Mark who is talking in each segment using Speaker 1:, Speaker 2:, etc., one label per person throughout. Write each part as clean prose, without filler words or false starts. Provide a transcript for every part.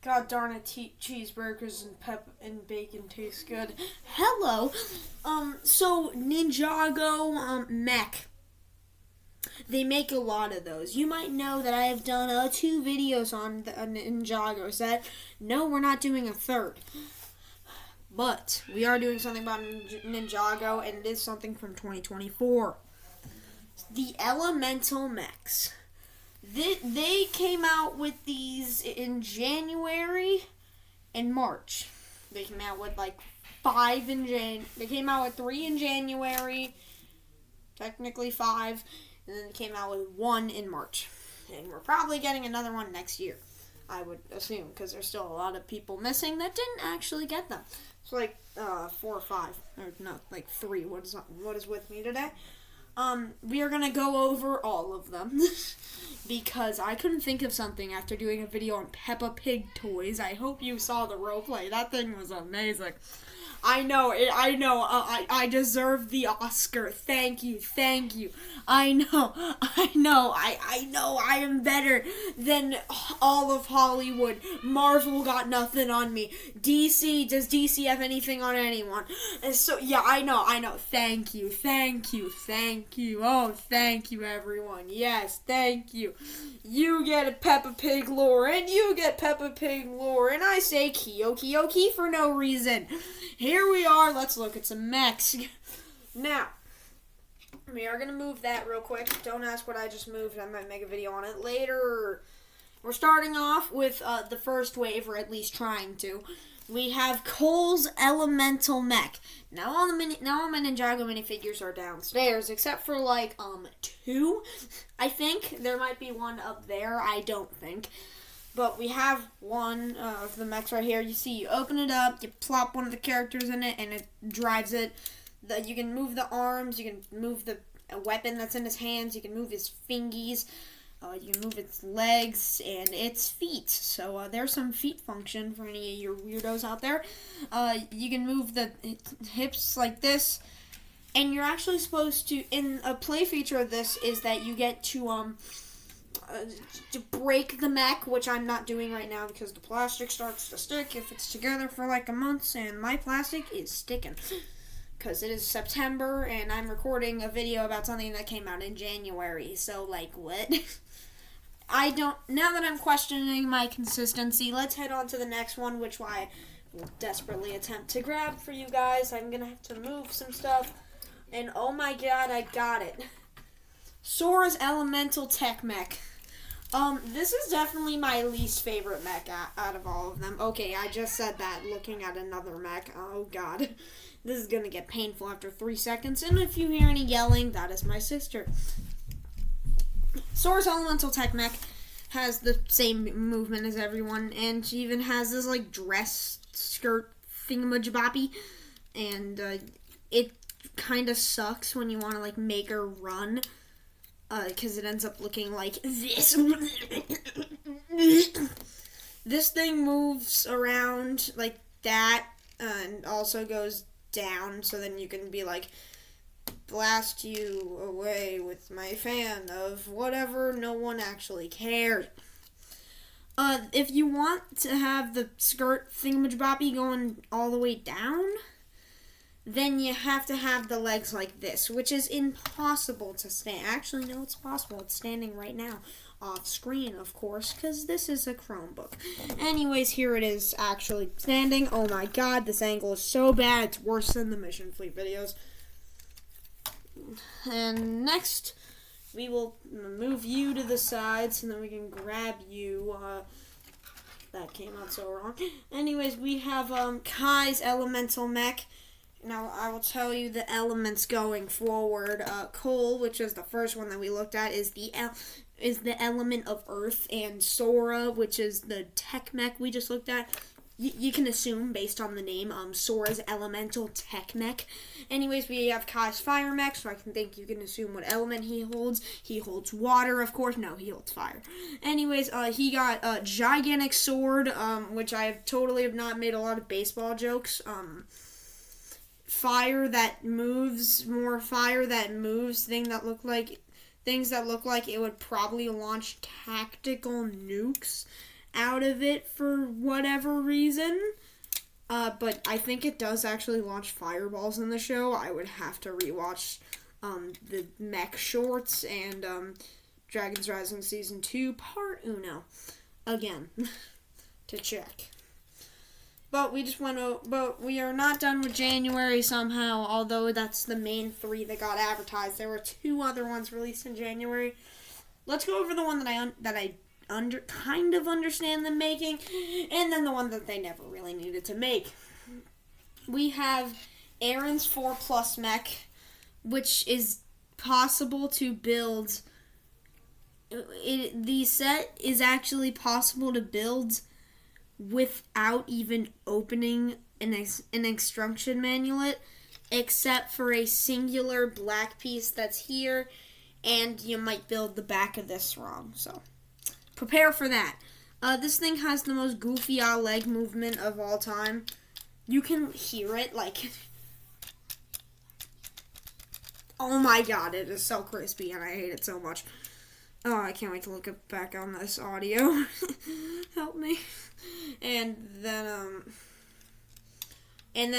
Speaker 1: God darn it, cheeseburgers and and bacon taste good. Hello. So Ninjago, mech. They make a lot of those. You might know that I have done 2 videos on the Ninjago set. No, we're not doing a third. But we are doing something about Ninjago, and it is something from 2024. The Elemental Mechs. They came out with these in January and March. They came out with like 5 in They came out with 3 in January, technically 5, and then they came out with 1 in March. And we're probably getting another one next year, I would assume, because there's still a lot of people missing that didn't actually get them. It's like 4 or 5, or no, like 3. What is with me today? We are going to go over all of them because I couldn't think of something after doing a video on Peppa Pig toys. I hope you saw the roleplay. That thing was amazing. I know. I deserve the Oscar. Thank you. I know. I am better than all of Hollywood. Marvel got nothing on me. Does DC have anything on anyone? And so, yeah, I know. Thank you. Oh, thank you, everyone. Yes, thank you. You get a Peppa Pig lore, and you get Peppa Pig lore, and I say Kyo for no reason. Here we are. Let's look at some mechs. Now, we are going to move that real quick. Don't ask what I just moved. I might make a video on it later. We're starting off with the first wave, or at least trying to. We have Cole's Elemental Mech. Now all my Ninjago minifigures are downstairs, except for like 2. I think there might be one up there. I don't think. But we have one of the mechs right here. You see, you open it up, you plop one of the characters in it, and it drives it. You can move the arms, you can move the weapon that's in his hands, you can move his fingies, you can move its legs and its feet. So there's some feet function for any of your weirdos out there. You can move the hips like this, and you're actually supposed to, in a play feature of this, is that you get to break the mech, which I'm not doing right now because the plastic starts to stick if it's together for like a month, and my plastic is sticking because it is September and I'm recording a video about something that came out in January. So like, what? Now that I'm questioning my consistency, let's head on to the next one, which I will desperately attempt to grab for you guys. I'm gonna have to move some stuff, and oh my god, I got it. Sora's Elemental Tech Mech. This is definitely my least favorite mech out of all of them. Okay, I just said that looking at another mech. Oh god. This is gonna get painful after 3 seconds, and if you hear any yelling, that is my sister. Sora's Elemental Tech Mech has the same movement as everyone, and she even has this, like, dress skirt thingamajabobby, and, it kind of sucks when you want to, like, make her run. Because it ends up looking like this. This thing moves around like that, and also goes down, so then you can be like, blast you away with my fan of whatever, no one actually cares. If you want to have the skirt thingamajabobby going all the way down, then you have to have the legs like this, which is impossible to stand. Actually, no, it's possible. It's standing right now. Off screen, of course, because this is a Chromebook. Anyways, here it is actually standing. Oh my god, this angle is so bad. It's worse than the Mission Fleet videos. And next, we will move you to the side so then we can grab you. That came out so wrong. Anyways, we have Kai's Elemental Mech. Now, I will tell you the elements going forward. Cole, which is the first one that we looked at, is the element of Earth, and Sora, which is the tech mech we just looked at. You can assume, based on the name, Sora's Elemental Tech Mech. Anyways, we have Kai's Fire Mech, so I think you can assume what element he holds. He holds water, of course. No, he holds fire. Anyways, he got a gigantic sword, which I totally have not made a lot of baseball jokes. Fire that moves, more fire that moves, things that look like it would probably launch tactical nukes out of it for whatever reason. But I think it does actually launch fireballs in the show. I would have to rewatch the mech shorts and Dragon's Rising Season 2 Part Uno again to check. But but we are not done with January somehow, although that's the main 3 that got advertised. There were 2 other ones released in January. Let's go over the one that I kind of understand them making, and then the one that they never really needed to make. We have Aaron's 4+ mech, which is possible to build. The set is actually possible to build without even opening an instruction manual, except for a singular black piece that's here, and you might build the back of this wrong, so prepare for that. This thing has the most goofy leg movement of all time. You can hear it, like, oh my god, it is so crispy, and I hate it so much. Oh, I can't wait to look back on this audio. Help me. And then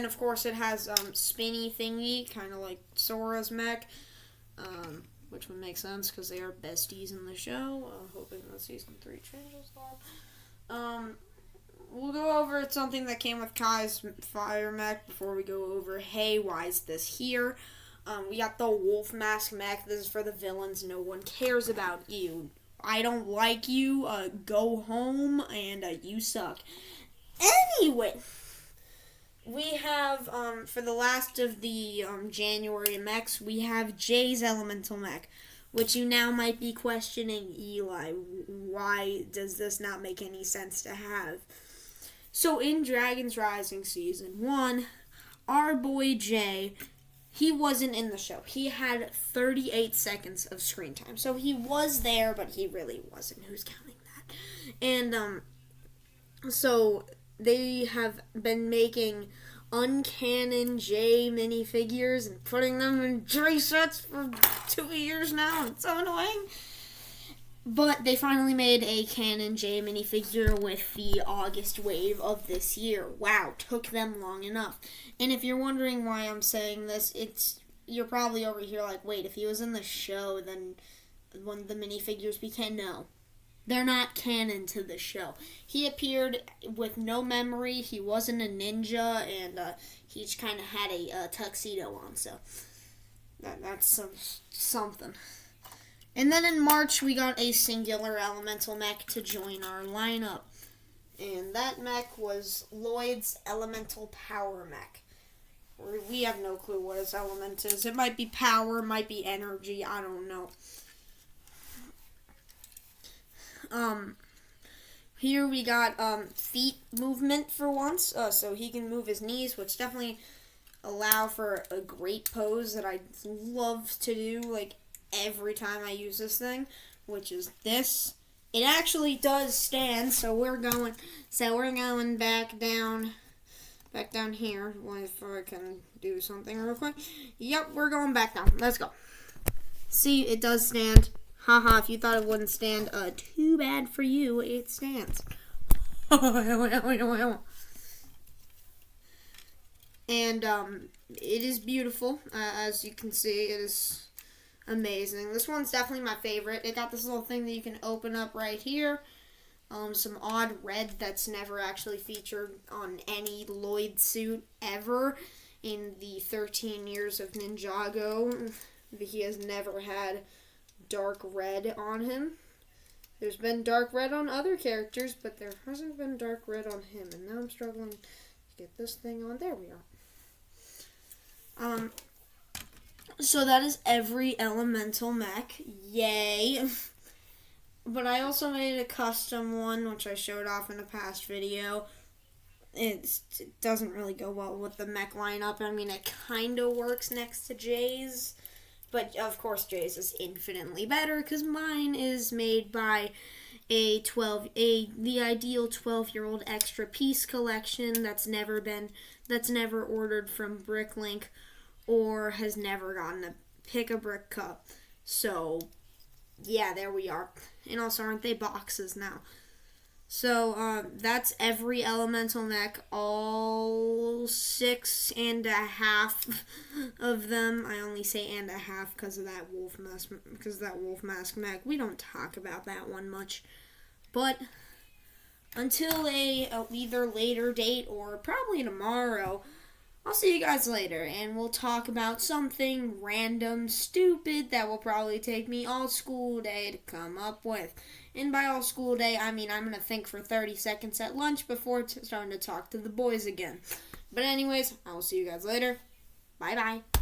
Speaker 1: of course it has spinny thingy, kind of like Sora's mech, which would make sense because they are besties in the show. Hoping that Season 3 changes that. We'll go over something that came with Kai's fire mech before we go over, hey, why is this here? We got the wolf mask mech. This is for the villains. No one cares about you. I don't like you. Go home, and you suck. Anyway, we have, for the last of the January mechs, we have Jay's elemental mech, which you now might be questioning, Eli, why does this not make any sense to have? So in Dragon's Rising Season 1, our boy Jay, he wasn't in the show. He had 38 seconds of screen time. So he was there, but he really wasn't. Who's counting that? And so they have been making uncanon J minifigures and putting them in J sets for 2 years now. It's so annoying. But they finally made a canon J minifigure with the August wave of this year. Wow, took them long enough. And if you're wondering why I'm saying this, you're probably over here like, wait, if he was in the show, then when the minifigures became, no. They're not canon to the show. He appeared with no memory, he wasn't a ninja, and he just kind of had a tuxedo on, so that's something. And then in March, we got a singular elemental mech to join our lineup. And that mech was Lloyd's elemental power mech. We have no clue what his element is. It might be power, might be energy, I don't know. Here we got feet movement for once. So he can move his knees, which definitely allow for a great pose that I love to do, like, every time I use this thing, which is this. It actually does stand, so we're going back down here. If I can do something real quick. Yep, we're going back down. Let's go. See, it does stand. Haha, if you thought it wouldn't stand, too bad for you, it stands. And it is beautiful, as you can see. It is amazing. This one's definitely my favorite. It got this little thing that you can open up right here. Some odd red that's never actually featured on any Lloyd suit ever in the 13 years of Ninjago. He has never had dark red on him. There's been dark red on other characters, but there hasn't been dark red on him. And now I'm struggling to get this thing on. There we are. So that is every elemental mech. Yay. But I also made a custom one, which I showed off in a past video. It doesn't really go well with the mech lineup. I mean, it kind of works next to Jay's. But, of course, Jay's is infinitely better because mine is made by the ideal 12-year-old extra piece collection that's never ordered from Bricklink or has never gotten a Pick-a-Brick cup. So, yeah, there we are. And also, aren't they boxes now? So that's every elemental mech, all 6.5 of them. I only say and a half because of that wolf mask. Because of that wolf mask mech, we don't talk about that one much. But until a either later date or probably tomorrow, I'll see you guys later, and we'll talk about something random, stupid that will probably take me all school day to come up with. And by all school day, I mean I'm going to think for 30 seconds at lunch before starting to talk to the boys again. But anyways, I will see you guys later. Bye-bye.